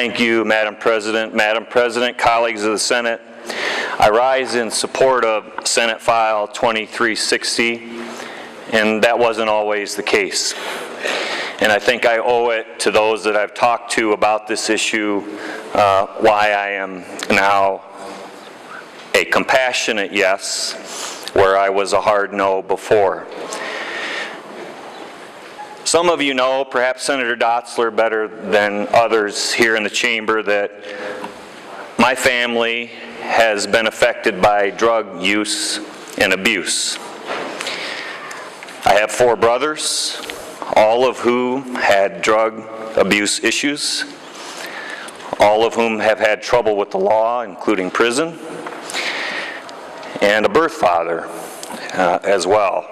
Thank you, Madam President. Madam President, colleagues of the Senate, I rise in support of Senate File 2360, and that wasn't always the case. And I think I owe it to those that I've talked to about this issue why I am now a compassionate yes, where I was a hard no before. Some of you know, perhaps Senator Dotzler better than others here in the chamber, that my family has been affected by drug use and abuse. I have 4 brothers, all of whom had drug abuse issues, all of whom have had trouble with the law, including prison, and a birth father as well.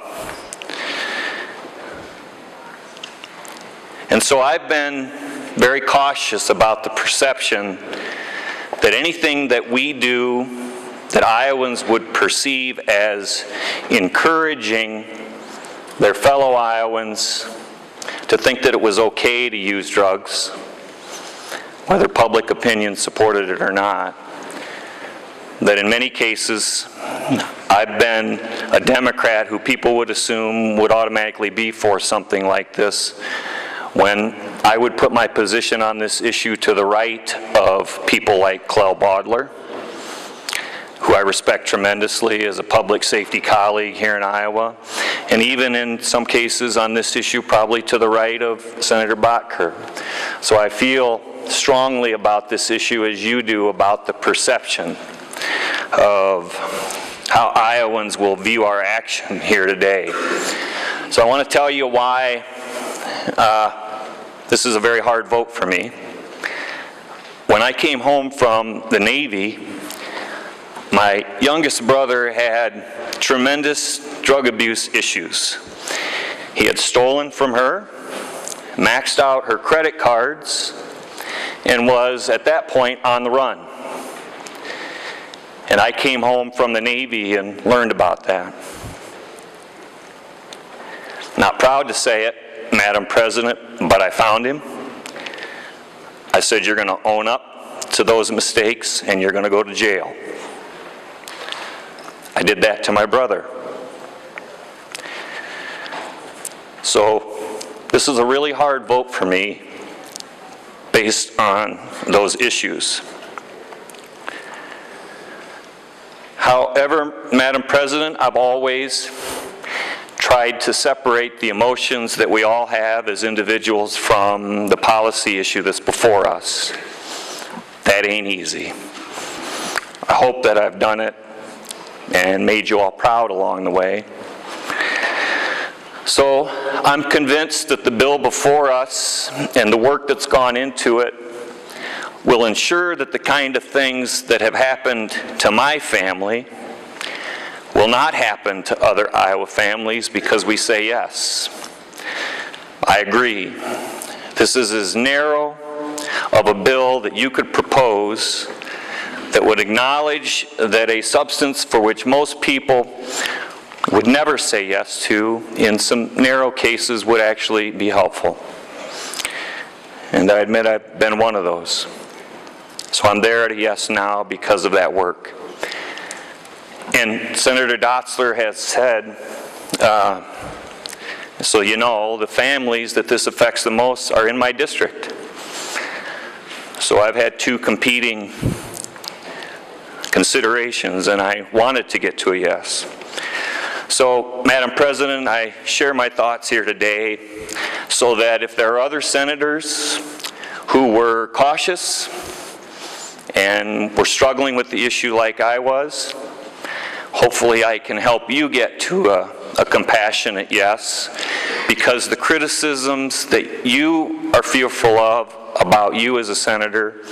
And so I've been very cautious about the perception that anything that we do that Iowans would perceive as encouraging their fellow Iowans to think that it was okay to use drugs, whether public opinion supported it or not, that in many cases I've been a Democrat who people would assume would automatically be for something like this, when I would put my position on this issue to the right of people like Clell Baudler, who I respect tremendously as a public safety colleague here in Iowa, and even in some cases on this issue probably to the right of Senator Botker. So I feel strongly about this issue as you do about the perception of how Iowans will view our action here today. So I want to tell you why this is a very hard vote for me. When I came home from the Navy, my youngest brother had tremendous drug abuse issues. He had stolen from her, maxed out her credit cards, and was at that point on the run. And I came home from the Navy and learned about that. Not proud to say it, Madam President, but I found him. I said, you're going to own up to those mistakes and you're going to go to jail. I did that to my brother. So this is a really hard vote for me based on those issues. However, Madam President, I've always tried to separate the emotions that we all have as individuals from the policy issue that's before us. That ain't easy. I hope that I've done it and made you all proud along the way. So I'm convinced that the bill before us and the work that's gone into it will ensure that the kind of things that have happened to my family will not happen to other Iowa families because we say yes. I agree. This is as narrow of a bill that you could propose that would acknowledge that a substance for which most people would never say yes to, in some narrow cases, would actually be helpful. And I admit I've been one of those. So I'm there at a yes now because of that work. And Senator Dotzler has said, so you know, the families that this affects the most are in my district. So I've had 2 competing considerations, and I wanted to get to a yes. So, Madam President, I share my thoughts here today so that if there are other senators who were cautious and were struggling with the issue like I was, hopefully I can help you get to a compassionate yes, because the criticisms that you are fearful of about you as a senator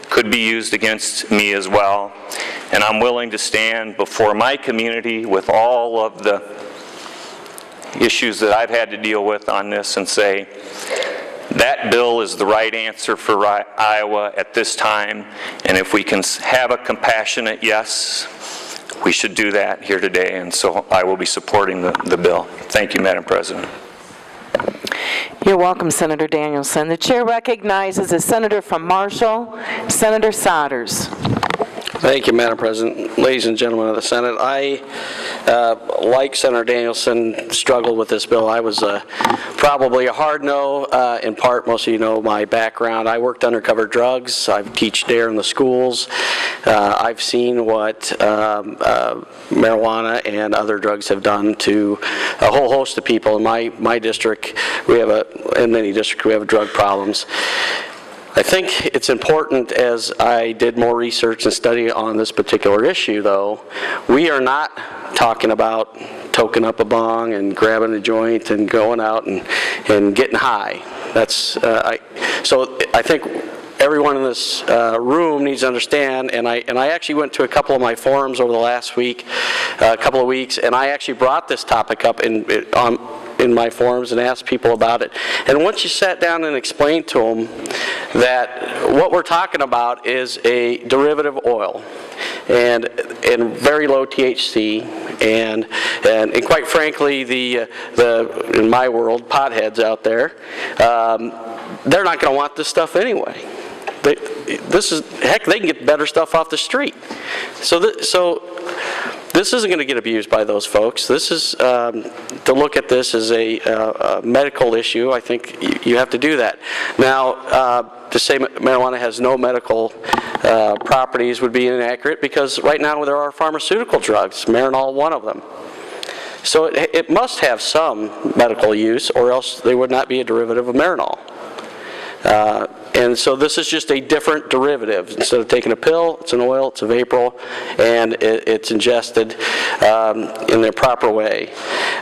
could be used against me as well. And I'm willing to stand before my community with all of the issues that I've had to deal with on this and say, that bill is the right answer for Iowa at this time, and if we can have a compassionate yes, we should do that here today, and so I will be supporting the bill. Thank you, Madam President. You're welcome, Senator Danielson. The chair recognizes a senator from Marshall, Senator Sodders. Thank you, Madam President. Ladies and gentlemen of the Senate, I, like Senator Danielson, struggled with this bill. I was probably a hard no. In part, most of you know my background. I worked undercover drugs. I teach DARE in the schools. I've seen what marijuana and other drugs have done to a whole host of people. In my district, in many districts, we have drug problems. I think it's important, as I did more research and study on this particular issue, though, we are not talking about toking up a bong and grabbing a joint and going out and getting high. So I think everyone in this room needs to understand, and I actually went to a couple of my forums over the last week, couple of weeks, and I actually brought this topic up in my forums and asked people about it. And once you sat down and explained to them that what we're talking about is a derivative oil and very low THC, and quite frankly, in my world, potheads out there, they're not going to want this stuff anyway. Heck, they can get better stuff off the street. So this isn't going to get abused by those folks. This is, to look at this as a medical issue, I think you have to do that. Now, to say marijuana has no medical properties would be inaccurate, because right now there are pharmaceutical drugs, Marinol one of them. So it must have some medical use, or else they would not be a derivative of Marinol. And so this is just a different derivative. Instead of taking a pill, it's an oil, it's a vapor, and it's ingested in the proper way.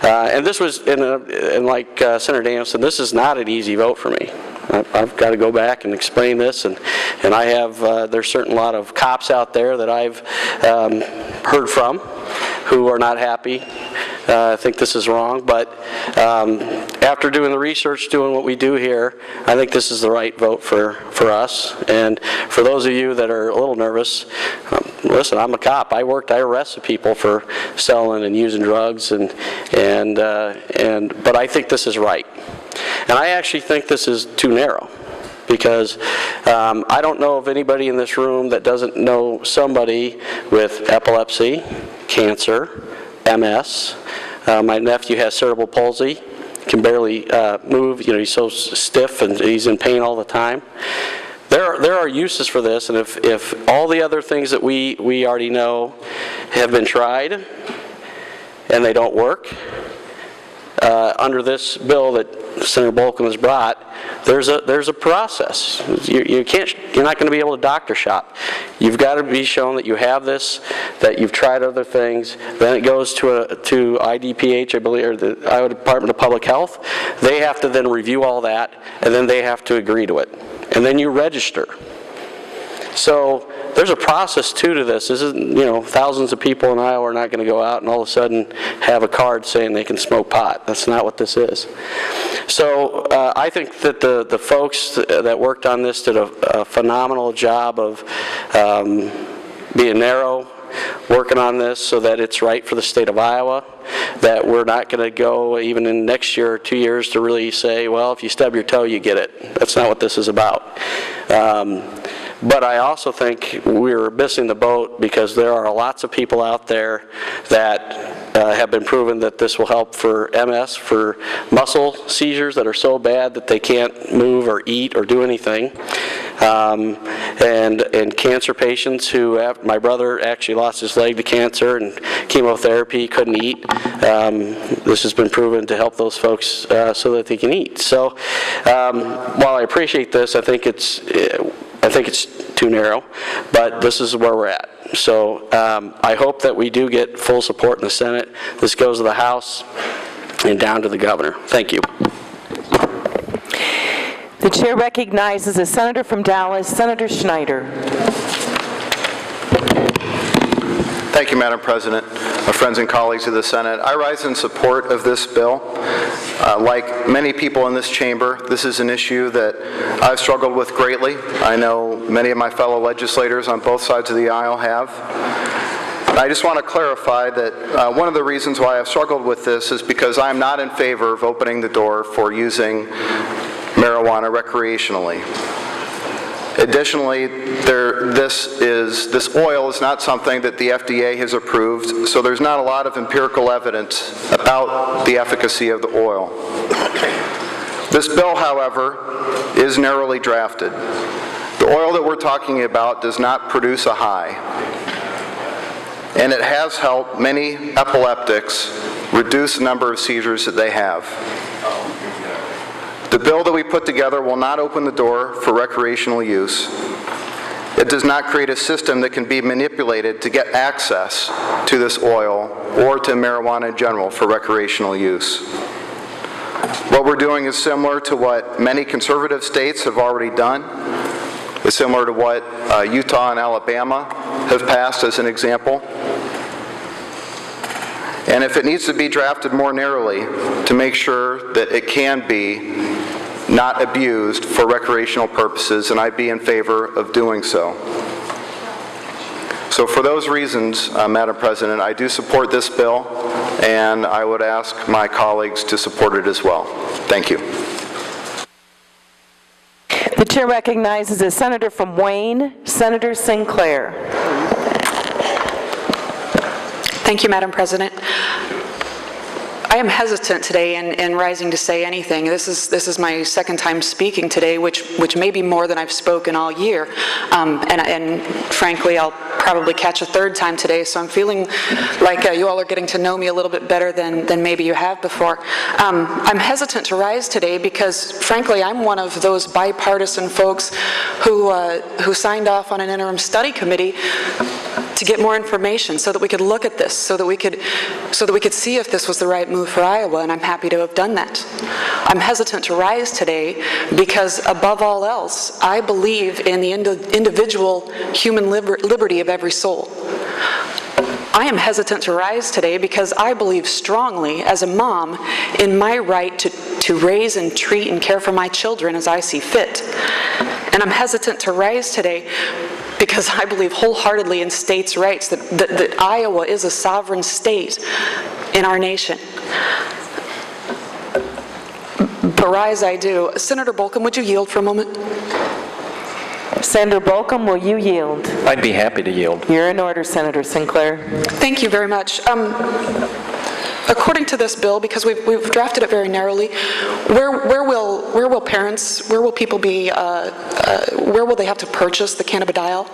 And this was, and like Senator Danielson, this is not an easy vote for me. I've got to go back and explain this, and I have, there's certain lot of cops out there that I've heard from who are not happy. I think this is wrong, but after doing the research, doing what we do here, I think this is the right vote for us. And for those of you that are a little nervous, listen, I'm a cop. I arrested people for selling and using drugs, but I think this is right. And I actually think this is too narrow, because I don't know of anybody in this room that doesn't know somebody with epilepsy, cancer, MS. My nephew has cerebral palsy, can barely move. You know, he's so stiff and he's in pain all the time. There are uses for this, and if all the other things that we already know have been tried and they don't work, under this bill that Senator Bolkin has brought, there's a process. You're not going to be able to doctor shop. You've got to be shown that you have this, that you've tried other things. Then it goes to IDPH, I believe, or the Iowa Department of Public Health. They have to then review all that, and then they have to agree to it, and then you register. So there's a process too to this. This isn't, thousands of people in Iowa are not going to go out and all of a sudden have a card saying they can smoke pot. That's not what this is. So I think that the folks that worked on this did a phenomenal job of being narrow, working on this so that it's right for the state of Iowa, that we're not going to go even in next year or 2 years to really say, well, if you stub your toe, you get it. That's not what this is about. But I also think we're missing the boat, because there are lots of people out there that have been proven that this will help for MS, for muscle seizures that are so bad that they can't move or eat or do anything. And cancer patients who have, my brother actually lost his leg to cancer and chemotherapy, couldn't eat. This has been proven to help those folks so that they can eat. So while I appreciate this, I think it's too narrow, but this is where we're at. So I hope that we do get full support in the Senate. This goes to the House and down to the governor. Thank you. The chair recognizes a senator from Dallas, Senator Schneider. Thank you, Madam President. Friends and colleagues of the Senate, I rise in support of this bill. Like many people in this chamber, this is an issue that I've struggled with greatly. I know many of my fellow legislators on both sides of the aisle have. I just want to clarify that one of the reasons why I've struggled with this is because I'm not in favor of opening the door for using marijuana recreationally. Additionally, this oil is not something that the FDA has approved, so there's not a lot of empirical evidence about the efficacy of the oil. This bill, however, is narrowly drafted. The oil that we're talking about does not produce a high, and it has helped many epileptics reduce the number of seizures that they have. The bill that we put together will not open the door for recreational use. It does not create a system that can be manipulated to get access to this oil or to marijuana in general for recreational use. What we're doing is similar to what many conservative states have already done. It's similar to what Utah and Alabama have passed as an example. And if it needs to be drafted more narrowly to make sure that it can be not abused for recreational purposes, and I'd be in favor of doing so. So for those reasons, Madam President, I do support this bill, and I would ask my colleagues to support it as well. Thank you. The chair recognizes a senator from Wayne, Senator Sinclair. Thank you, Madam President. I am hesitant today in rising to say anything. This is my second time speaking today, which may be more than I've spoken all year. And frankly, I'll probably catch a third time today, so I'm feeling like you all are getting to know me a little bit better than maybe you have before. I'm hesitant to rise today because, frankly, I'm one of those bipartisan folks who signed off on an interim study committee to get more information so that we could look at this, so that we could see if this was the right move for Iowa, and I'm happy to have done that. I'm hesitant to rise today because, above all else, I believe in the individual human liberty of every soul. I am hesitant to rise today because I believe strongly, as a mom, in my right to raise and treat and care for my children as I see fit. And I'm hesitant to rise today because I believe wholeheartedly in states' rights, that Iowa is a sovereign state in our nation. But rise I do. Senator Bolcom, would you yield for a moment? Senator Bolcom, will you yield? I'd be happy to yield. You're in order, Senator Sinclair. Thank you very much. According to this bill, because we've drafted it very narrowly, where will parents, where will people be, where will they have to purchase the cannabidiol?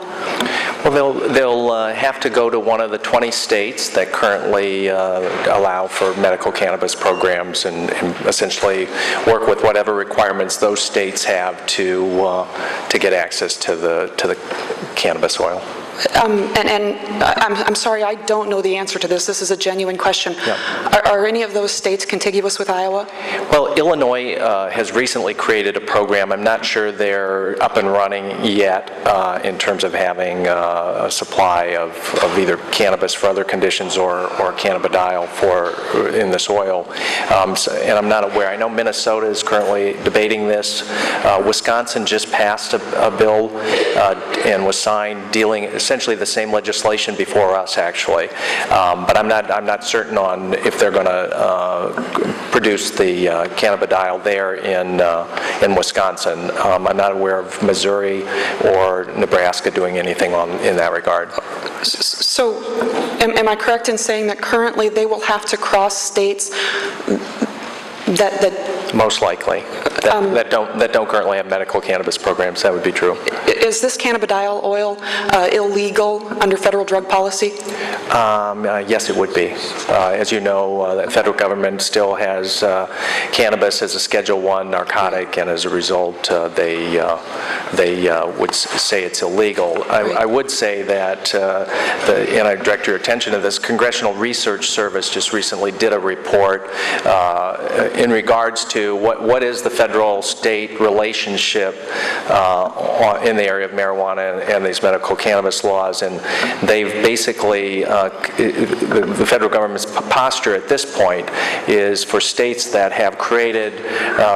Well, they'll have to go to one of the 20 states that currently allow for medical cannabis programs and essentially work with whatever requirements those states have to get access to the cannabis oil. I'm sorry, I don't know the answer to this. This is a genuine question. Yep. Are any of those states contiguous with Iowa? Well, Illinois has recently created a program. I'm not sure they're up and running yet in terms of having a supply of either cannabis for other conditions or cannabidiol in this oil. And I'm not aware. I know Minnesota is currently debating this. Wisconsin just passed a bill and was signed dealing essentially the same legislation before us, actually. But I'm not certain on if they're going to produce the cannabidiol there in Wisconsin. I'm not aware of Missouri or Nebraska doing anything in that regard. So, am I correct in saying that currently they will have to cross states that most likely that don't currently have medical cannabis programs? That would be true. Is this cannabidiol oil illegal under federal drug policy? Yes, it would be. As you know, the federal government still has cannabis as a Schedule I narcotic, and as a result, they would say it's illegal. I would say that, and I direct your attention to this, Congressional Research Service just recently did a report in regards to what is the federal-state relationship in the area of marijuana and these medical cannabis laws, and they've basically, the federal government's posture at this point is for states that have created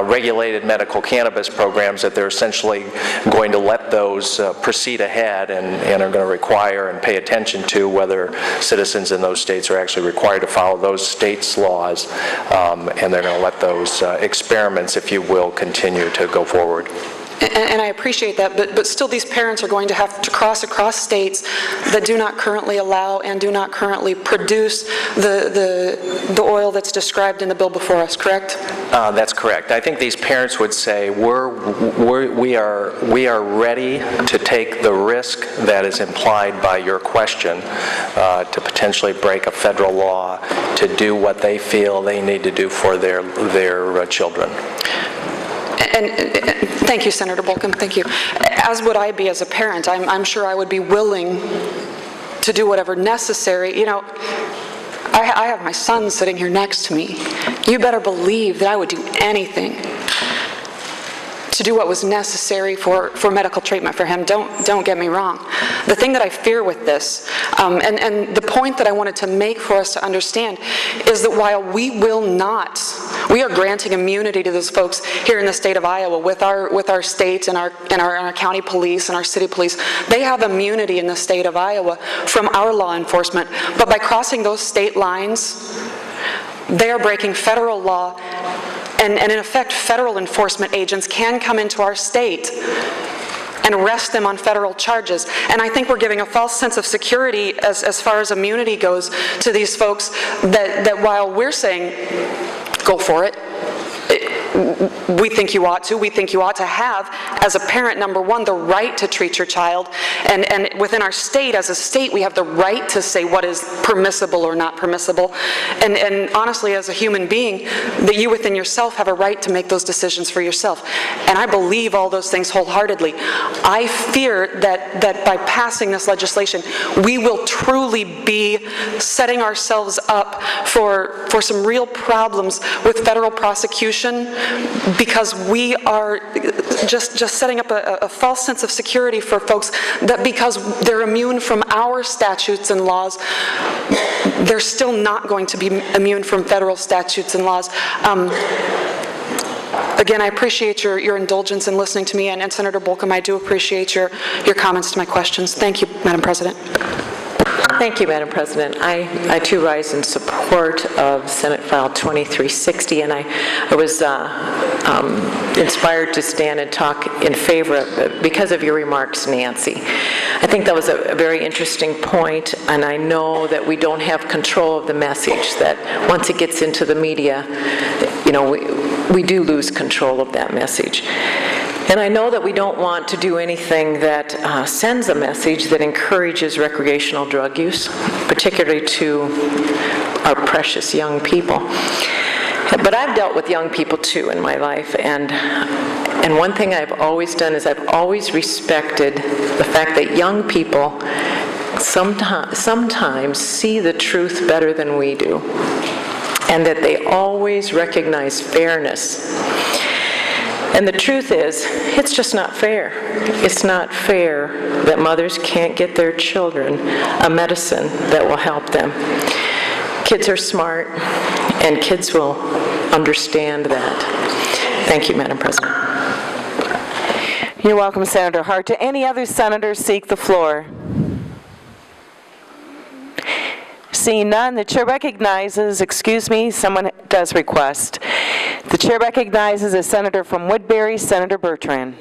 regulated medical cannabis programs that they're essentially going to let those proceed ahead and are going to require and pay attention to whether citizens in those states are actually required to follow those states' laws, and they're going to let those experiments, if you will, continue to go forward. And I appreciate that, but still these parents are going to have to cross across states that do not currently allow and do not currently produce the oil that's described in the bill before us, correct? That's correct. I think these parents would say we are ready to take the risk that is implied by your question to potentially break a federal law to do what they feel they need to do for their children. And thank you, Senator Bolkin, thank you. As would I be as a parent. I'm sure I would be willing to do whatever necessary. You know, I have my son sitting here next to me. You better believe that I would do anything to do what was necessary for medical treatment for him. Don't get me wrong. The thing that I fear with this, and the point that I wanted to make for us to understand, is that while we are granting immunity to those folks here in the state of Iowa with our state and our county police and our city police. They have immunity in the state of Iowa from our law enforcement, but by crossing those state lines, they are breaking federal law. And in effect, federal enforcement agents can come into our state and arrest them on federal charges. And I think we're giving a false sense of security as far as immunity goes to these folks that while we're saying, go for it, we think you ought to. We think you ought to have, as a parent, number one, the right to treat your child. And within our state, as a state, we have the right to say what is permissible or not permissible. And honestly, as a human being, that you within yourself have a right to make those decisions for yourself. And I believe all those things wholeheartedly. I fear that by passing this legislation, we will truly be setting ourselves up for some real problems with federal prosecution, because we are just setting up a false sense of security for folks that because they're immune from our statutes and laws, they're still not going to be immune from federal statutes and laws. Again, I appreciate your indulgence in listening to me, and Senator Bolkin, I do appreciate your comments to my questions. Thank you, Madam President. Thank you, Madam President. I too rise in support of Senate File 2360, and I was inspired to stand and talk in favor of it because of your remarks, Nancy. I think that was a very interesting point, and I know that we don't have control of the message, that once it gets into the media, you know, we do lose control of that message. And I know that we don't want to do anything that sends a message that encourages recreational drug use, particularly to our precious young people. But I've dealt with young people too in my life, and one thing I've always done is I've always respected the fact that young people sometimes see the truth better than we do, and that they always recognize fairness. And the truth is, it's just not fair. It's not fair that mothers can't get their children a medicine that will help them. Kids are smart, and kids will understand that. Thank you, Madam President. You're welcome, Senator Hart. Do any other senators seek the floor? Seeing none, the chair recognizes, someone does request. The chair recognizes a senator from Woodbury, Senator Bertrand.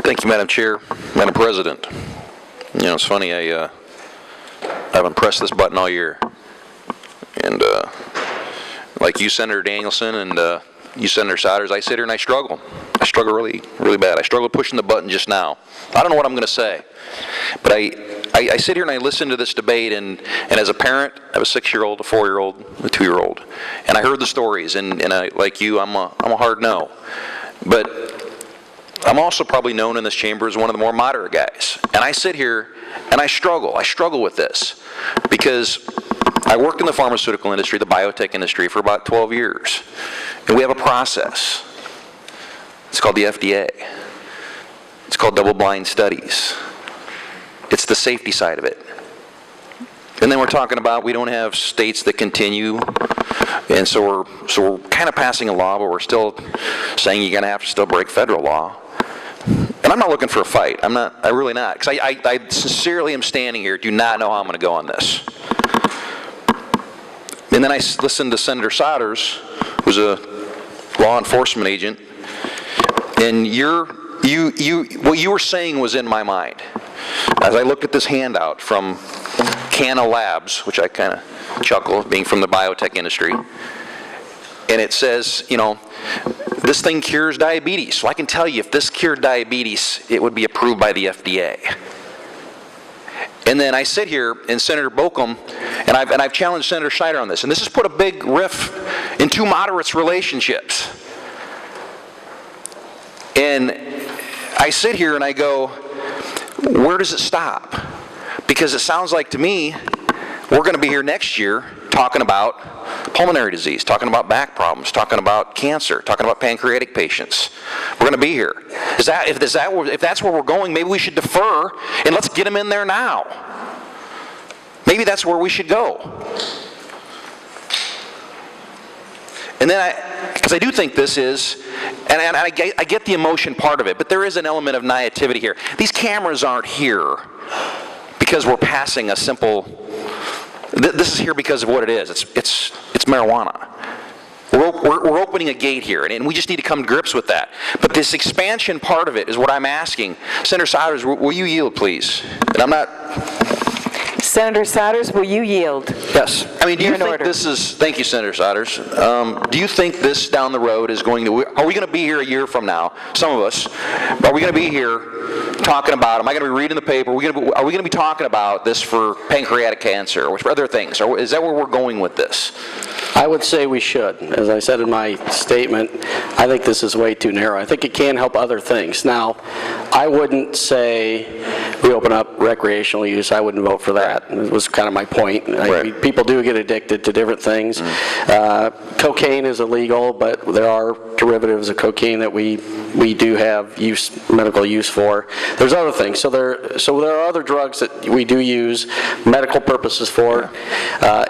Thank you, Madam Chair. Madam President, you know, it's funny, I haven't pressed this button all year. And like you, Senator Danielson, and you, Senator Souders, I sit here and I struggle. I struggle really, really bad. I struggle pushing the button just now. I don't know what I'm going to say. But I sit here and I listen to this debate, and as a parent, I have a 6-year-old, a 4-year-old, a 2-year-old, and I heard the stories, and I, like you, I'm a hard no. But I'm also probably known in this chamber as one of the more moderate guys. And I sit here and I struggle. I struggle with this because I worked in the pharmaceutical industry, the biotech industry, for about 12 years. And we have a process. It's called the FDA. It's called double-blind studies. It's the safety side of it. And then we're talking about we don't have states that continue, and so we're kind of passing a law, but we're still saying you're going to have to still break federal law. And I'm not looking for a fight. I'm really not. Because I sincerely am standing here, do not know how I'm going to go on this. And then I listened to Senator Sodders, who's a law enforcement agent, and what you were saying was in my mind. As I looked at this handout from Canna Labs, which I kind of chuckle, being from the biotech industry, and it says, you know, this thing cures diabetes. So I can tell you, if this cured diabetes, it would be approved by the FDA. And then I sit here, and Senator Bokum, and I've challenged Senator Schneider on this, and this has put a big rift in two moderates' relationships. And I sit here and I go, where does it stop? Because it sounds like to me, we're going to be here next year talking about pulmonary disease, talking about back problems, talking about cancer, talking about pancreatic patients. We're going to be here. If that's where we're going, maybe we should defer and let's get them in there now. Maybe that's where we should go. And then because I do think this is, and I get the emotion part of it, but there is an element of naivety here. These cameras aren't here because we're passing a simple, this is here because of what it is. It's marijuana. We're opening a gate here, and we just need to come to grips with that. But this expansion part of it is what I'm asking. Senator Sodders, will you yield, please? And I'm not... Senator Sodders, will you yield? Yes. I mean, do you think this is, thank you, Senator Sodders. Do you think this down the road is going to, are we going to be here a year from now, some of us, are we going to be here talking about, am I going to be reading the paper, are we going to be talking about this for pancreatic cancer or for other things? Or is that where we're going with this? I would say we should. As I said in my statement, I think this is way too narrow. I think it can help other things. Now, I wouldn't say we open up recreational use. I wouldn't vote for that. It was kind of my point. Right. People do get addicted to different things. Cocaine is illegal, but there are derivatives of cocaine that we do have medical use for. There's other things. So there are other drugs that we do use medical purposes for.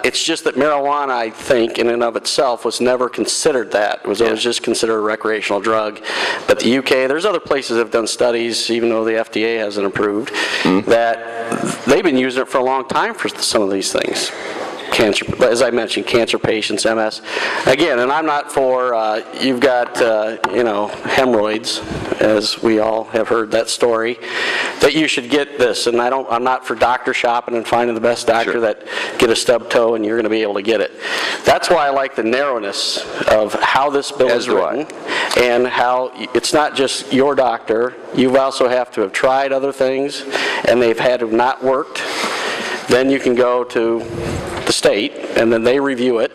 It's just that marijuana, I think, in and of itself, was never considered that. It was always just considered a recreational drug. But the UK, there's other places that have done studies, even though the FDA hasn't approved, that they've been using it for a long time for some of these things. Cancer, as I mentioned, cancer patients, MS. Again, and I'm not for, you've got, hemorrhoids, as we all have heard that story, that you should get this. And I'm not for doctor shopping and finding the best doctor that get a stub toe and you're going to be able to get it. That's why I like the narrowness of how this bill is written and how it's not just your doctor. You also have to have tried other things and they've had to have not worked. Then you can go to the state, and then they review it,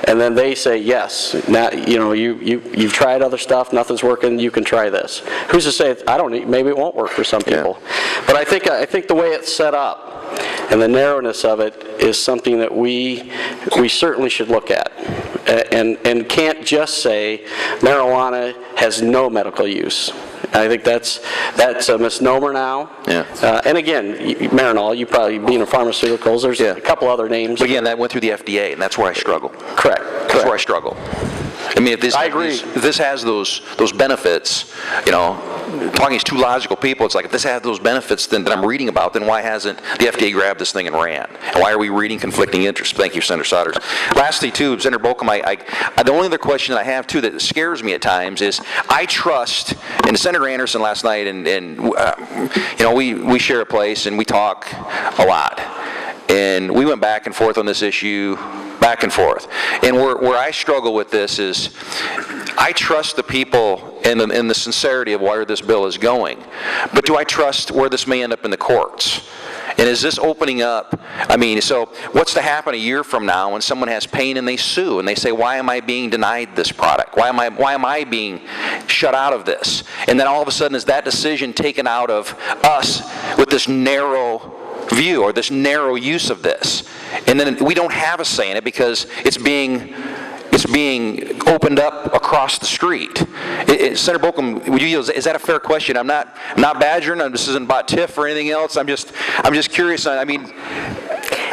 and then they say, yes, now, you've tried other stuff, nothing's working, you can try this. Who's to say, maybe it won't work for some people. But I think the way it's set up and the narrowness of it is something that we certainly should look at. And can't just say marijuana has no medical use. I think that's a misnomer now. Yeah. And again, Marinol, you probably being in pharmaceuticals, there's a couple other names. But again, that went through the FDA, and that's where I struggle. Correct. That's where I struggle. I mean, if this has those benefits, talking to two logical people, it's like if this has those benefits that I'm reading about, then why hasn't the FDA grabbed this thing and ran? And why are we reading conflicting interests? Thank you, Senator Sodders. Lastly, too, Senator Bokum, the only other question that I have, too, that scares me at times is I trust, and Senator Anderson last night, we share a place and we talk a lot. And we went back and forth on this issue, back and forth. And where I struggle with this is I trust the people and the sincerity of where this bill is going. But do I trust where this may end up in the courts? And is this opening up, so what's to happen a year from now when someone has pain and they sue and they say, why am I being denied this product? Why am I being shut out of this? And then all of a sudden is that decision taken out of us with this narrow view or this narrow use of this? And then we don't have a say in it because it's it's being opened up across the street. Senator Bolcom, would you yield? Is that a fair question? I'm not badgering. This isn't about TIF or anything else. I'm just curious. I mean,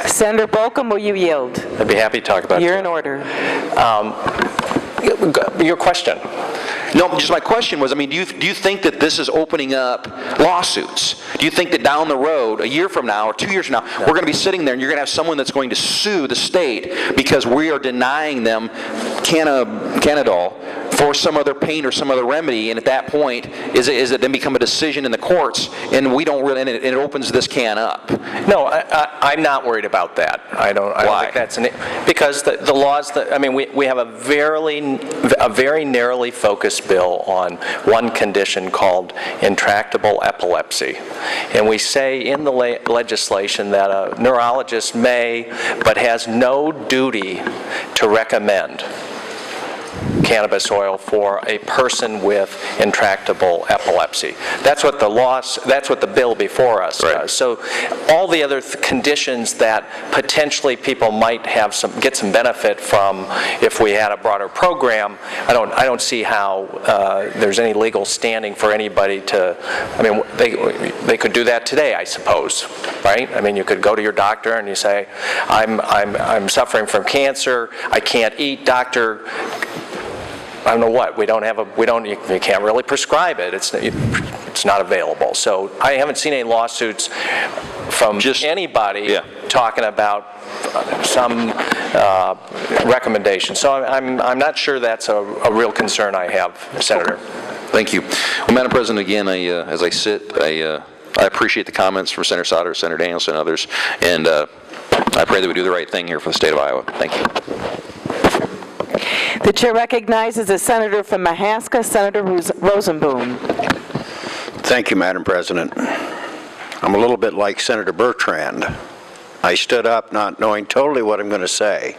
Senator Bolcom, will you yield? I'd be happy to talk about You're TIF. in order. Your question. no, just my question was, I mean, do you think that this is opening up lawsuits? Do you think that down the road, a year from now or 2 years from now, we're going to be sitting there and you're going to have someone that's going to sue the state because we are denying them Cannadol for some other pain or some other remedy, and at that point, is it then become a decision in the courts, and we don't really, and it opens this can up? No, I'm not worried about that. I don't think that's because the laws that, I mean, we have a very narrowly focused bill on one condition called intractable epilepsy. And we say in the legislation that a neurologist may, but has no duty to recommend cannabis oil for a person with intractable epilepsy. That's what the bill before us does. So all the other conditions that potentially people might have get some benefit from if we had a broader program, I don't see how there's any legal standing for anybody to, I mean, they could do that today, I suppose, right? I mean, you could go to your doctor and you say, I'm suffering from cancer, I can't eat, doctor, I don't know what, you can't really prescribe it. It's not available. So I haven't seen any lawsuits from anybody talking about some recommendation. So I'm not sure that's a real concern I have, Senator. Thank you. Well, Madam President, again, as I sit, I appreciate the comments from Senator Sauter, Senator Danielson, and others, and I pray that we do the right thing here for the state of Iowa. Thank you. The chair recognizes the senator from Mahaska, Senator Rosenboom. Thank you, Madam President. I'm a little bit like Senator Bertrand. I stood up not knowing totally what I'm going to say.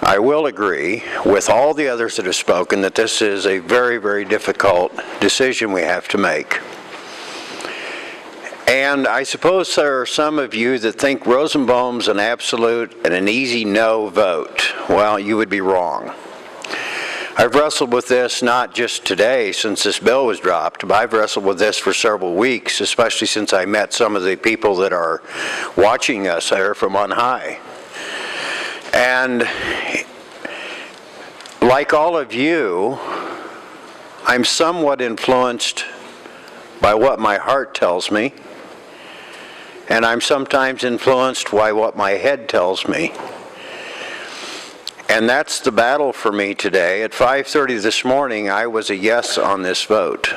I will agree with all the others that have spoken that this is a very, very difficult decision we have to make. And I suppose there are some of you that think Rosenbaum's an absolute and an easy no vote. Well, you would be wrong. I've wrestled with this not just today since this bill was dropped, but I've wrestled with this for several weeks, especially since I met some of the people that are watching us there from on high. And like all of you, I'm somewhat influenced by what my heart tells me, and I'm sometimes influenced by what my head tells me. And that's the battle for me today. At 5:30 this morning, I was a yes on this vote.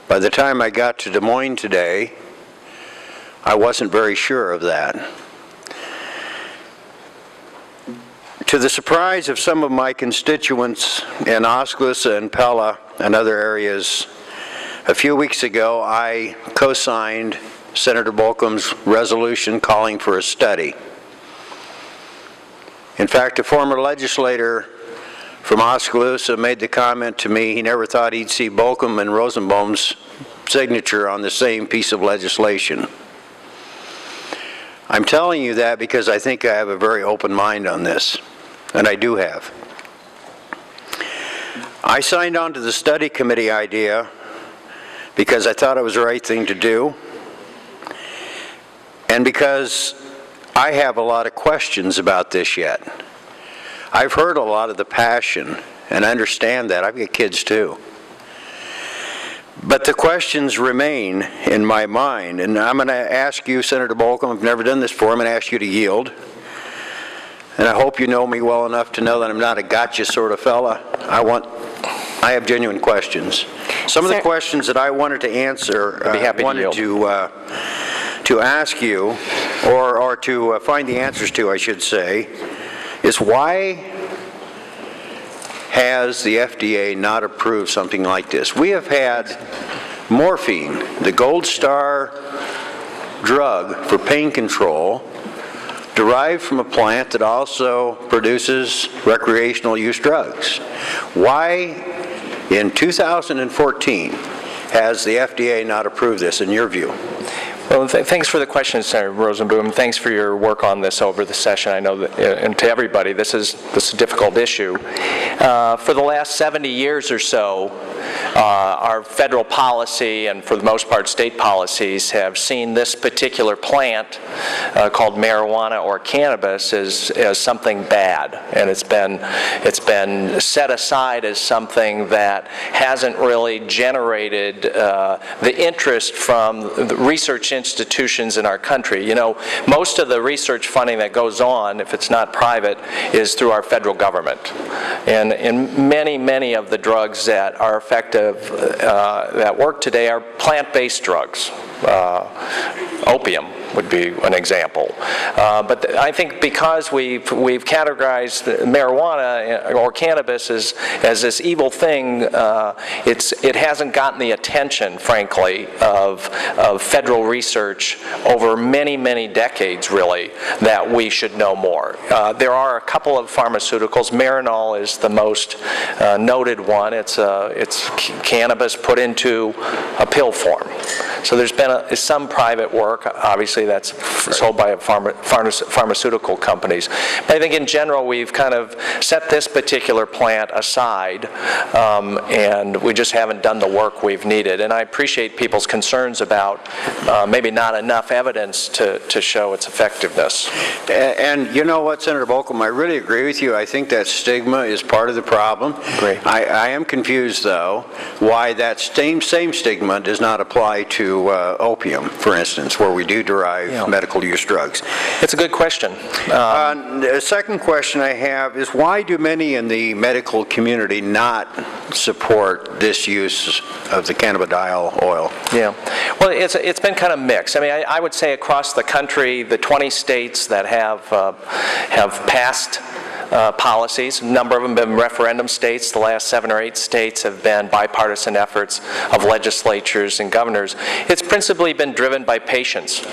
By the time I got to Des Moines today, I wasn't very sure of that. To the surprise of some of my constituents in Oskaloosa and Pella and other areas, a few weeks ago, I co-signed Senator Bolcom's resolution calling for a study. In fact, a former legislator from Oskaloosa made the comment to me he never thought he'd see Bolcom and Rosenbaum's signature on the same piece of legislation. I'm telling you that because I think I have a very open mind on this, and I do have. I signed on to the study committee idea because I thought it was the right thing to do, and because I have a lot of questions about this yet. I've heard a lot of the passion, and I understand that. I've got kids too. But the questions remain in my mind, and I'm going to ask you, Senator Bolcom, I've never done this before, I'm going to ask you to yield. And I hope you know me well enough to know that I'm not a gotcha sort of fella. I have genuine questions. Some of the questions that I wanted to answer, to ask you, or to find the answers to, I should say, is why has the FDA not approved something like this? We have had morphine, the gold star drug for pain control, derived from a plant that also produces recreational use drugs. Why, in 2014, has the FDA not approved this, in your view? Well, thanks for the question, Senator Rosenboom. Thanks for your work on this over the session. I know that, and to everybody, this is a difficult issue. For the last 70 years or so, our federal policy, and for the most part state policies, have seen this particular plant called marijuana or cannabis as something bad, and it's been set aside as something that hasn't really generated the interest from the research institutions in our country. You know, most of the research funding that goes on, if it's not private, is through our federal government. And many of the drugs that are effective, that work today, are plant-based drugs. Opium would be an example. But I think because we've categorized marijuana or cannabis as this evil thing, it hasn't gotten the attention, frankly, of federal research over many decades, really, that we should know more. There are a couple of pharmaceuticals. Marinol is the most noted one. It's cannabis put into a pill form. So there's been some private work, obviously that's sold by pharmaceutical companies. But I think in general we've kind of set this particular plant aside, and we just haven't done the work we've needed. And I appreciate people's concerns about maybe not enough evidence to show its effectiveness. And you know what, Senator Bolcom, I really agree with you. I think that stigma is part of the problem. Great. I am confused, though, why that same stigma does not apply to opium, for instance, where we do derive medical use drugs. It's a good question. The second question I have is, why do many in the medical community not support this use of the cannabidiol oil? Yeah, well, it's been kind of mixed. I mean, I would say across the country, the 20 states that have passed policies. A number of them have been referendum states. The last 7 or 8 states have been bipartisan efforts of legislatures and governors. It's principally been driven by patients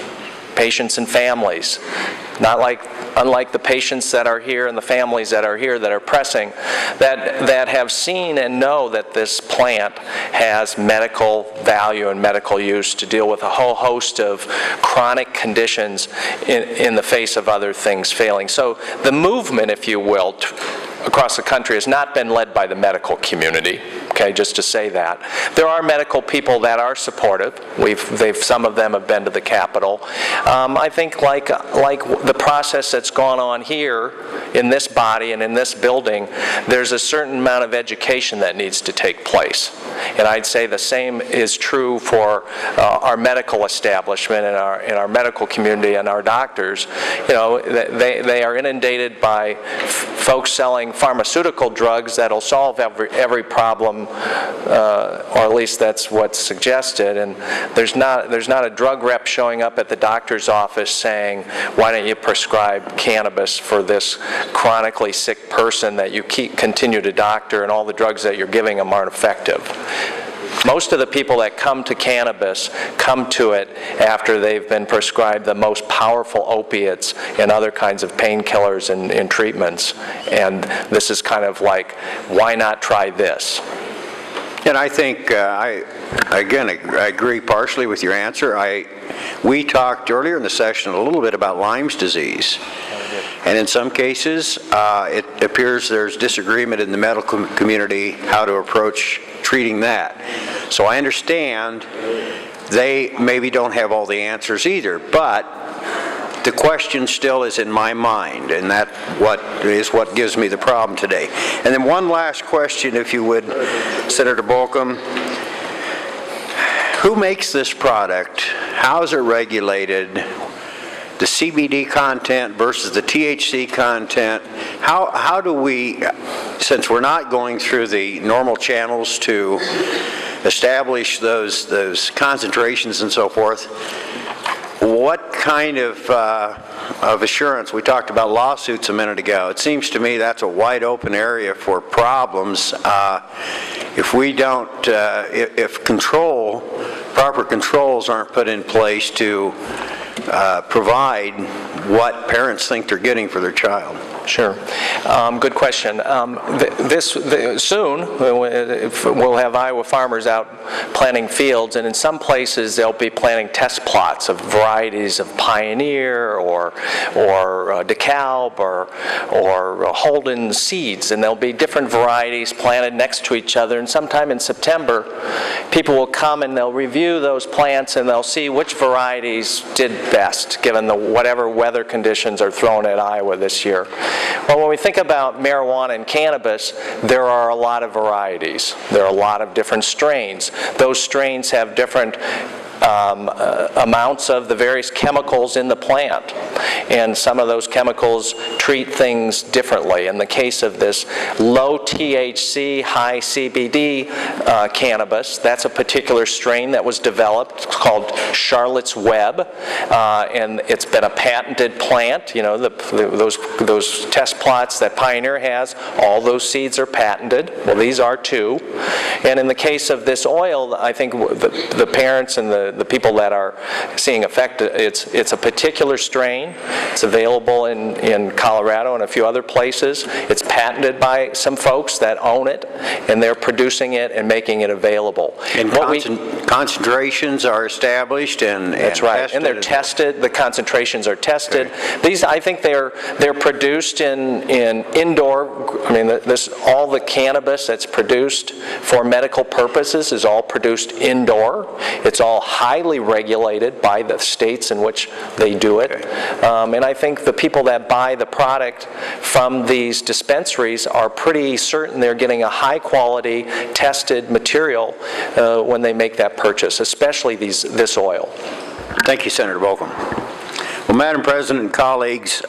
and families. Unlike the patients that are here and the families that are here that are pressing, that have seen and know that this plant has medical value and medical use to deal with a whole host of chronic conditions in the face of other things failing. So the movement, if you will, across the country has not been led by the medical community, okay, just to say that. There are medical people that are supportive. Some of them have been to the Capitol. I think like the process that's gone on here in this body and in this building, there's a certain amount of education that needs to take place. And I'd say the same is true for our medical establishment and our medical community and our doctors. You know, they are inundated by folks selling pharmaceutical drugs that'll solve every problem, or at least that's what's suggested. And there's not a drug rep showing up at the doctor's office saying, "Why don't you prescribe cannabis for this chronically sick person that you continue to doctor, and all the drugs that you're giving them aren't effective." Most of the people that come to cannabis come to it after they've been prescribed the most powerful opiates and other kinds of painkillers and treatments. And this is kind of like, why not try this? And I think, I agree partially with your answer. We talked earlier in the session a little bit about Lyme's disease. And in some cases, it appears there's disagreement in the medical community how to approach treating that. So I understand they maybe don't have all the answers either, but the question still is in my mind, and that is what gives me the problem today. And then one last question, if you would, Senator Bolcom. Who makes this product? How is it regulated? The CBD content versus the THC content, how do we, since we're not going through the normal channels to establish those concentrations and so forth, what kind of assurance? We talked about lawsuits a minute ago. It seems to me that's a wide open area for problems. If we don't, if proper controls aren't put in place to provide what parents think they're getting for their child. Sure. Good question. Soon, we'll have Iowa farmers out planting fields, and in some places they'll be planting test plots of varieties of Pioneer or DeKalb or Holden seeds, and there'll be different varieties planted next to each other, and sometime in September people will come and they'll review those plants and they'll see which varieties did best given whatever weather conditions are thrown at Iowa this year. Well, when we think about marijuana and cannabis, there are a lot of varieties. There are a lot of different strains. Those strains have different amounts of the various chemicals in the plant, and some of those chemicals treat things differently. In the case of this low THC, high CBD cannabis, that's a particular strain that was developed called Charlotte's Web, and it's been a patented plant. You know, those test plots that Pioneer has, all those seeds are patented. Well, these are too. And in the case of this oil, I think the parents and the people that are seeing effect, it's a particular strain. It's available in Colorado and a few other places. It's patented by some folks that own it, and they're producing it and making it available. And concentrations are established and that's right, and they're tested. The concentrations are tested. Okay. These, I think, they're produced in indoor. I mean, all the cannabis that's produced for medical purposes is all produced indoor. It's all highly regulated by the states in which they do it. Okay. And I think the people that buy the product from these dispensaries are pretty certain they're getting a high quality tested material when they make that purchase, especially this oil. Thank you, Senator Bolcom. Well, Madam President and colleagues,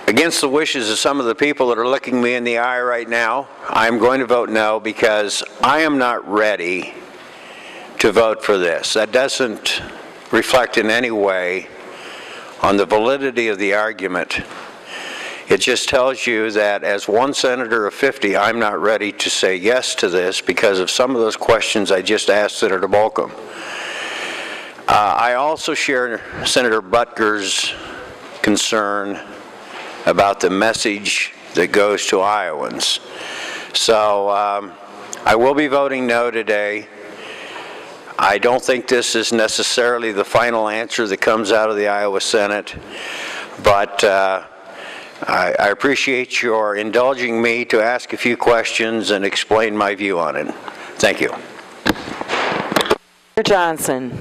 against the wishes of some of the people that are looking me in the eye right now, I'm going to vote no because I am not ready to vote for this. That doesn't reflect in any way on the validity of the argument. It just tells you that as one senator of 50, I'm not ready to say yes to this because of some of those questions I just asked Senator Bolcom. I also share Senator Butker's concern about the message that goes to Iowans. So I will be voting no today. I don't think this is necessarily the final answer that comes out of the Iowa Senate, but I appreciate your indulging me to ask a few questions and explain my view on it. Thank you. Senator Johnson.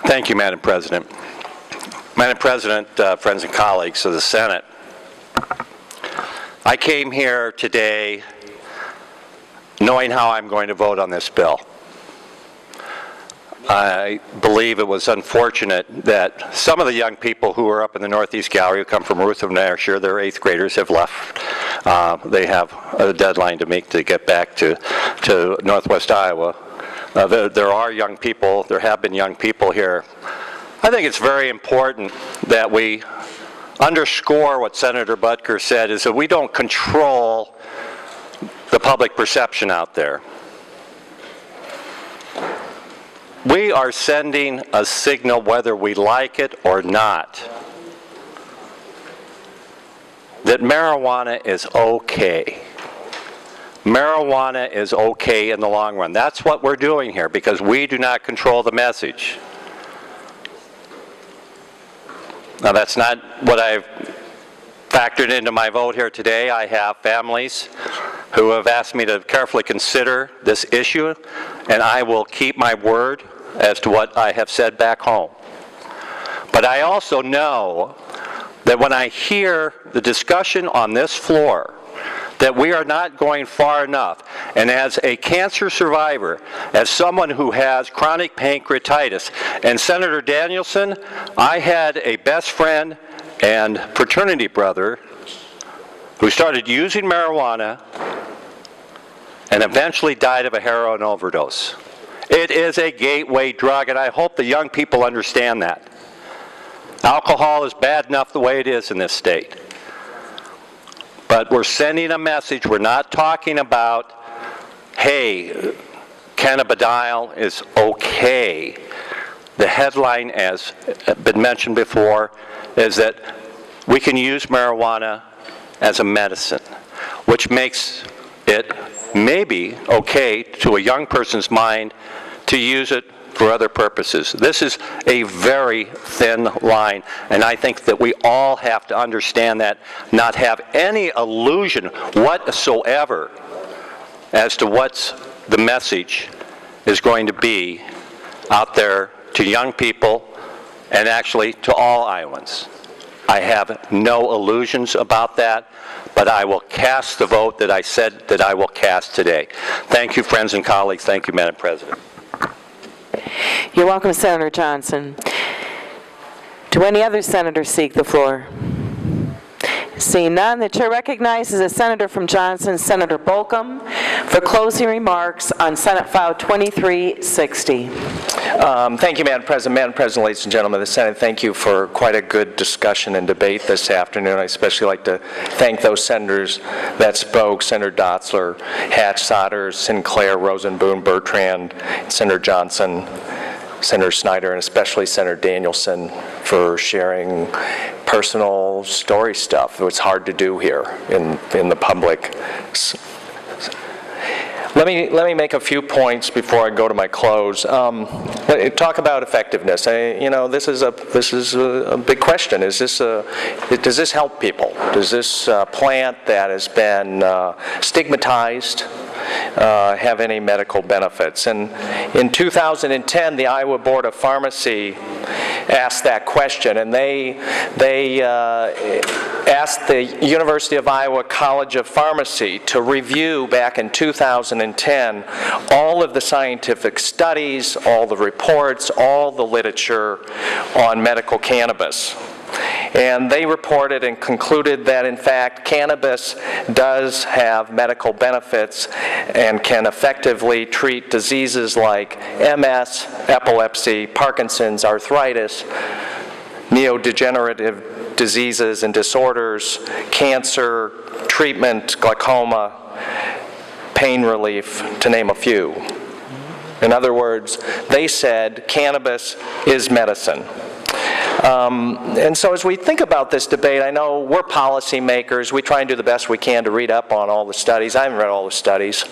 Thank you, Madam President. Madam President, friends and colleagues of the Senate, I came here today knowing how I'm going to vote on this bill. I believe it was unfortunate that some of the young people who are up in the Northeast Gallery who come from Ruthven and Ayrshire, their 8th graders, have left. They have a deadline to make to get back to Northwest Iowa. There are young people, there have been young people here. I think it's very important that we underscore what Senator Butker said, is that we don't control the public perception out there. We are sending a signal, whether we like it or not, that marijuana is okay. Marijuana is okay in the long run. That's what we're doing here, because we do not control the message. Now, that's not what I've factored into my vote here today. I have families who have asked me to carefully consider this issue, and I will keep my word as to what I have said back home. But I also know that when I hear the discussion on this floor, that we are not going far enough. And as a cancer survivor, as someone who has chronic pancreatitis, and Senator Danielson, I had a best friend and fraternity brother who started using marijuana and eventually died of a heroin overdose. It is a gateway drug, and I hope the young people understand that. Alcohol is bad enough the way it is in this state. But we're sending a message. We're not talking about, hey, cannabidiol is okay. The headline, as been mentioned before, is that we can use marijuana as a medicine, which makes it maybe okay to a young person's mind to use it for other purposes. This is a very thin line, and I think that we all have to understand that, not have any illusion whatsoever as to what's the message is going to be out there to young people and actually to all Iowans. I have no illusions about that, but I will cast the vote that I said that I will cast today. Thank you, friends and colleagues. Thank you, Madam President. You're welcome, Senator Johnson. Do any other senators seek the floor? Seeing none, the chair recognizes a senator from Johnson, Senator Bolcom, for closing remarks on Senate File 2360. Thank you, Madam President. Madam President, ladies and gentlemen of the Senate, thank you for quite a good discussion and debate this afternoon. I especially like to thank those senators that spoke, Senator Dotzler, Hatch, Sodders, Sinclair, Rosenboom, Bertrand, Senator Johnson, Senator Snyder, and especially Senator Danielson for sharing personal story stuff. It's hard to do here in the public. Let me make a few points before I go to my close. Talk about effectiveness. This is a big question. Does this help people? Does this plant that has been stigmatized have any medical benefits? And in 2010, the Iowa Board of Pharmacy asked that question, and they asked the University of Iowa College of Pharmacy to review back in 2010 all of the scientific studies, all the reports, all the literature on medical cannabis. And they reported and concluded that, in fact, cannabis does have medical benefits and can effectively treat diseases like MS, epilepsy, Parkinson's, arthritis, neurodegenerative diseases and disorders, cancer, treatment, glaucoma, pain relief, to name a few. In other words, they said cannabis is medicine. And so as we think about this debate, I know we're policymakers. We try and do the best we can to read up on all the studies. I haven't read all the studies.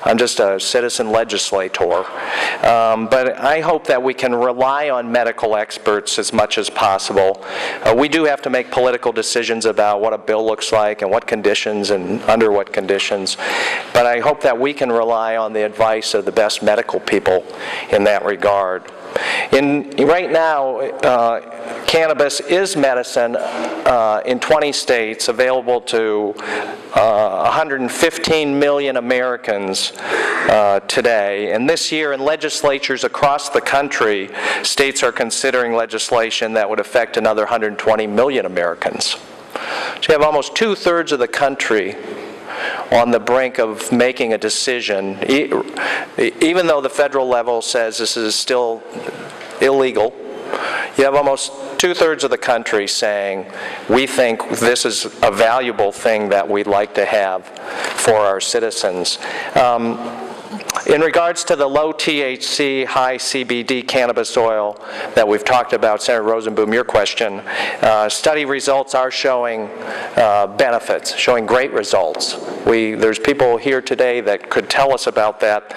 I'm just a citizen legislator. But I hope that we can rely on medical experts as much as possible. We do have to make political decisions about what a bill looks like and what conditions and under what conditions. But I hope that we can rely on the advice of the best medical people in that regard. Right now, cannabis is medicine in 20 states, available to 115 million Americans today. And this year, in legislatures across the country, states are considering legislation that would affect another 120 million Americans. So you have almost 2/3 of the country on the brink of making a decision, even though the federal level says this is still illegal. You have almost 2/3 of the country saying, we think this is a valuable thing that we'd like to have for our citizens. In regards to the low THC, high CBD cannabis oil that we've talked about, Senator Rosenboom, your question, study results are showing benefits, showing great results. There's people here today that could tell us about that.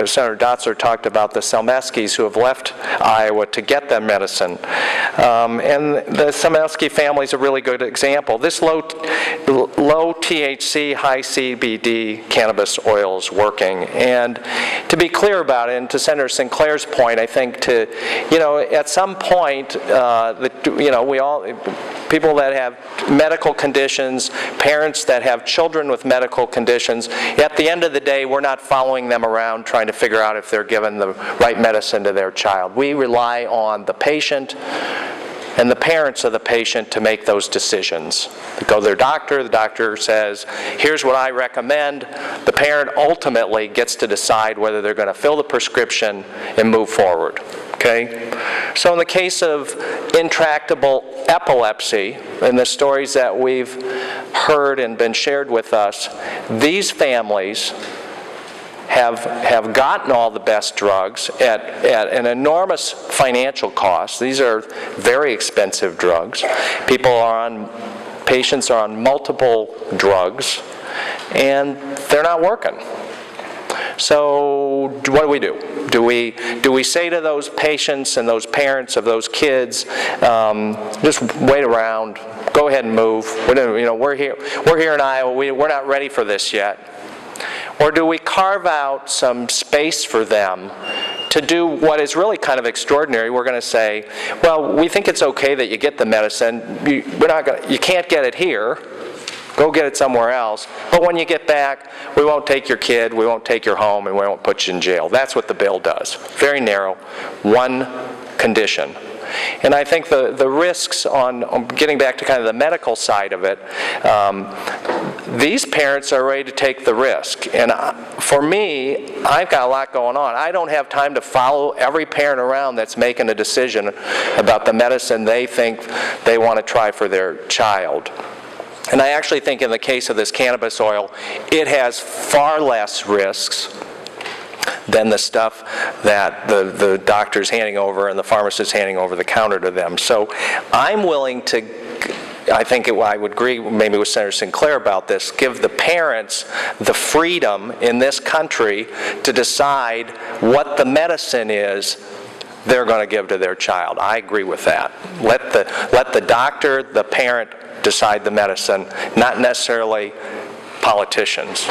Senator Dotzler talked about the Selmeskis who have left Iowa to get that medicine. And the Selmeski family is a really good example. This low THC, high CBD cannabis oil is working. And to be clear about it, and to Senator Sinclair's point, I think at some point, people that have medical conditions, parents that have children with medical conditions, at the end of the day, we're not following them around trying to figure out if they're given the right medicine to their child. We rely on the patient and the parents of the patient to make those decisions. They go to their doctor, the doctor says, here's what I recommend. The parent ultimately gets to decide whether they're going to fill the prescription and move forward. Okay? So in the case of intractable epilepsy, in the stories that we've heard and been shared with us, these families have gotten all the best drugs at an enormous financial cost. These are very expensive drugs. Patients are on multiple drugs, and they're not working. So what do? Do we say to those patients and those parents of those kids, just wait around, go ahead and move. We're here in Iowa. We're not ready for this yet. Or do we carve out some space for them to do what is really kind of extraordinary? We're going to say, well, we think it's okay that you get the medicine. You can't get it here. Go get it somewhere else. But when you get back, we won't take your kid, we won't take your home, and we won't put you in jail. That's what the bill does. Very narrow, one condition. And I think the risks on getting back to kind of the medical side of it, these parents are ready to take the risk. And for me, I've got a lot going on. I don't have time to follow every parent around that's making a decision about the medicine they think they want to try for their child. And I actually think in the case of this cannabis oil, it has far less risks than the stuff that the doctor's handing over and the pharmacist's handing over the counter to them. So I'm willing to, I would agree maybe with Senator Sinclair about this, give the parents the freedom in this country to decide what the medicine is they're going to give to their child. I agree with that. Let the doctor, the parent, decide the medicine, not necessarily politicians.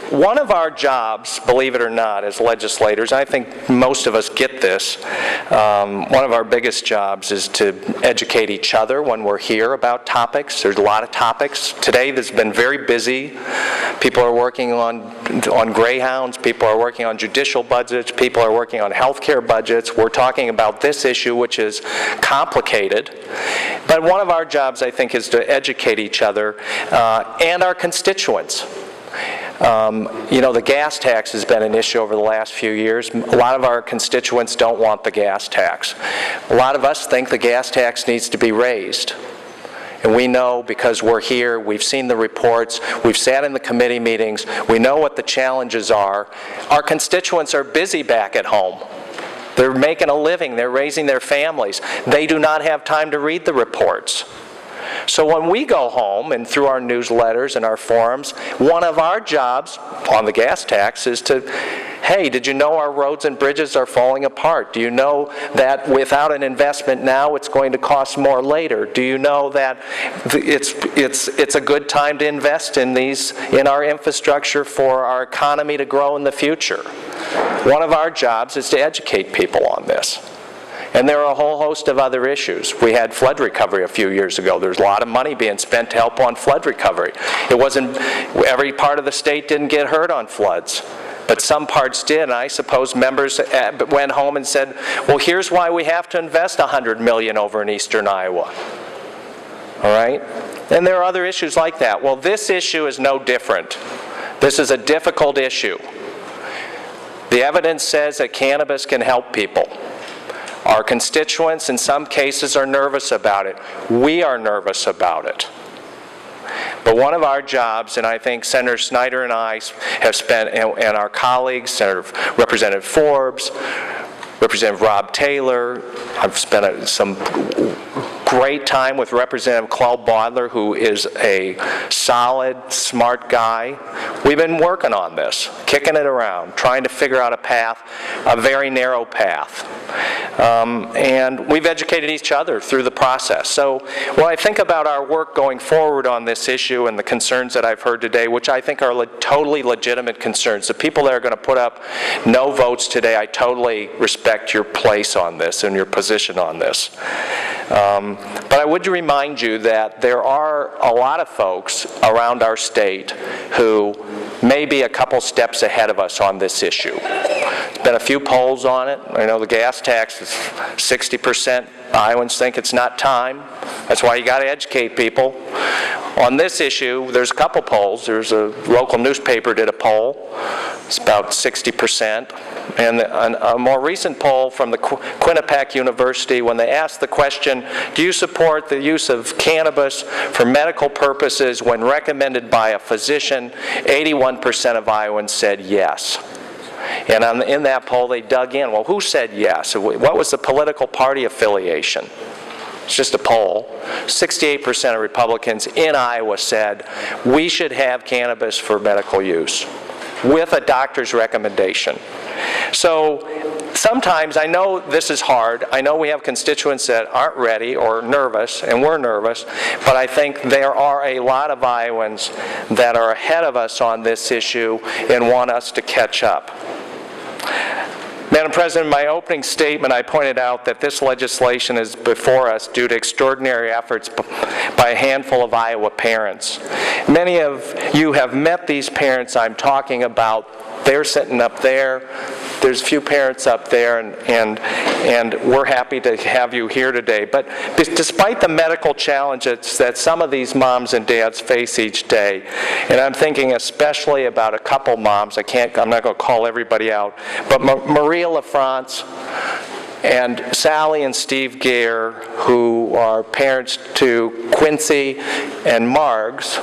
One of our jobs, believe it or not, as legislators, I think most of us get this, one of our biggest jobs is to educate each other when we're here about topics. There's a lot of topics. Today there's been very busy. People are working on greyhounds, people are working on judicial budgets, people are working on healthcare budgets. We're talking about this issue, which is complicated. But one of our jobs, I think, is to educate each other and our constituents. The gas tax has been an issue over the last few years. A lot of our constituents don't want the gas tax. A lot of us think the gas tax needs to be raised. And we know, because we're here, we've seen the reports, we've sat in the committee meetings, we know what the challenges are. Our constituents are busy back at home. They're making a living, they're raising their families. They do not have time to read the reports. So when we go home and through our newsletters and our forums, one of our jobs on the gas tax is to, hey, did you know our roads and bridges are falling apart? Do you know that without an investment now, it's going to cost more later? Do you know that it's a good time to invest in our infrastructure for our economy to grow in the future? One of our jobs is to educate people on this. And there are a whole host of other issues. We had flood recovery a few years ago. There's a lot of money being spent to help on flood recovery. Every part of the state didn't get hurt on floods, but some parts did, and I suppose members went home and said, well, here's why we have to invest $100 million over in eastern Iowa. All right? And there are other issues like that. Well, this issue is no different. This is a difficult issue. The evidence says that cannabis can help people. Our constituents, in some cases, are nervous about it. We are nervous about it. But one of our jobs, and I think Senator Snyder and I have spent, and our colleagues, Representative Forbes, Representative Rob Taylor, I've spent some great time with Representative Claude Baudler, who is a solid, smart guy. We've been working on this, kicking it around, trying to figure out a path, a very narrow path. And we've educated each other through the process. So when I think about our work going forward on this issue and the concerns that I've heard today, which I think are totally legitimate concerns, the people that are going to put up no votes today, I totally respect your place on this and your position on this. But I would remind you that there are a lot of folks around our state who may be a couple steps ahead of us on this issue. There's been a few polls on it. I know the gas tax is 60%. Iowans think it's not time. That's why you got to educate people. On this issue, there's a couple polls. There's a local newspaper did a poll. It's about 60%. and a more recent poll from the Quinnipiac University, when they asked the question, do you support the use of cannabis for medical purposes when recommended by a physician, 81% of Iowans said yes. And in that poll, they dug in. Well, who said yes? What was the political party affiliation? It's just a poll. 68% of Republicans in Iowa said we should have cannabis for medical use with a doctor's recommendation. So sometimes, I know this is hard. I know we have constituents that aren't ready or nervous, and we're nervous, but I think there are a lot of Iowans that are ahead of us on this issue and want us to catch up. Madam President, in my opening statement, I pointed out that this legislation is before us due to extraordinary efforts by a handful of Iowa parents. Many of you have met these parents I'm talking about. They're sitting up there. There's a few parents up there, and we're happy to have you here today. But despite the medical challenges that some of these moms and dads face each day, and I'm thinking especially about a couple moms, I'm not going to call everybody out, but Maria LaFrance and Sally and Steve Gare, who are parents to Quincy and Margs,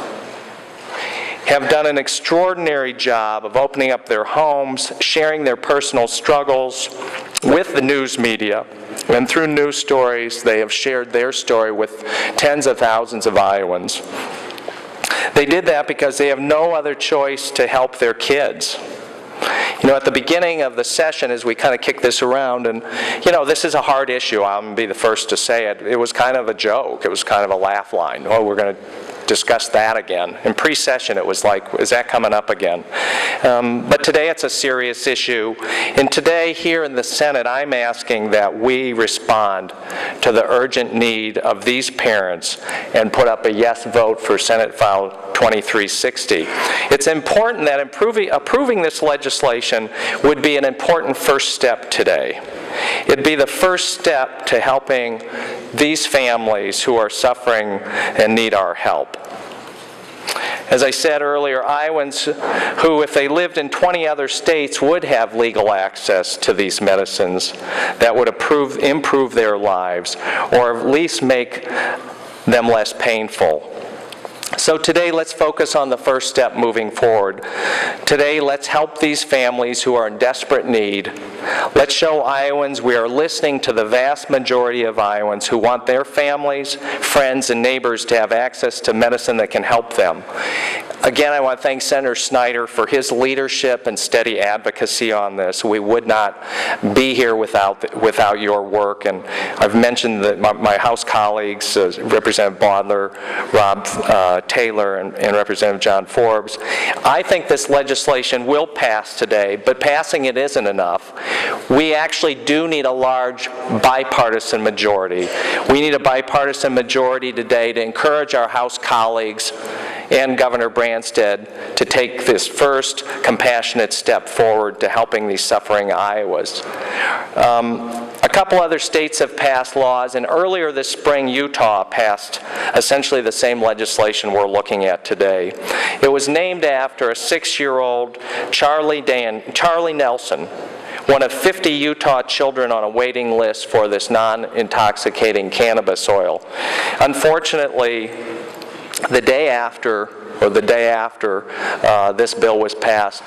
have done an extraordinary job of opening up their homes, sharing their personal struggles with the news media. And through news stories, they have shared their story with tens of thousands of Iowans. They did that because they have no other choice to help their kids. You know, at the beginning of the session, as we kind of kick this around, and, you know, this is a hard issue. I'm going to be the first to say it. It was kind of a joke. It was kind of a laugh line. Oh, we're going to discuss that again. In pre-session, it was like, is that coming up again? But today it's a serious issue. And today, here in the Senate, I'm asking that we respond to the urgent need of these parents and put up a yes vote for Senate File 2360. It's important that approving this legislation would be an important first step today. It'd be the first step to helping these families who are suffering and need our help. As I said earlier, Iowans who, if they lived in 20 other states, would have legal access to these medicines that would improve their lives, or at least make them less painful. So today, let's focus on the first step moving forward. Today, let's help these families who are in desperate need. Let's show Iowans we are listening to the vast majority of Iowans who want their families, friends, and neighbors to have access to medicine that can help them. Again, I want to thank Senator Snyder for his leadership and steady advocacy on this. We would not be here without your work. And I've mentioned that my House colleagues, Representative Bodler, Rob Taylor, and Representative John Forbes. I think this legislation will pass today, but passing it isn't enough. We actually do need a large bipartisan majority. We need a bipartisan majority today to encourage our House colleagues and Governor Branstad to take this first compassionate step forward to helping these suffering Iowas. A couple other states have passed laws, and earlier this spring, Utah passed essentially the same legislation we're looking at today. It was named after a 6-year-old Charlie Nelson, one of 50 Utah children on a waiting list for this non-intoxicating cannabis oil. Unfortunately, the day after this bill was passed,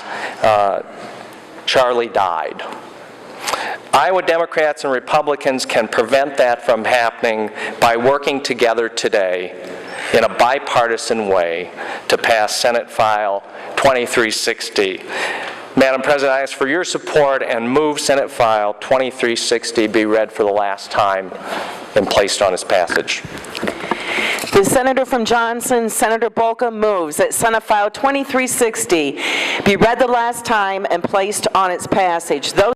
Charlie died. Iowa Democrats and Republicans can prevent that from happening by working together today in a bipartisan way to pass Senate File 2360. Madam President, I ask for your support and move Senate File 2360 be read for the last time and placed on its passage. The senator from Johnson, Senator Bolka, moves that Senate File 2360 be read the last time and placed on its passage. Those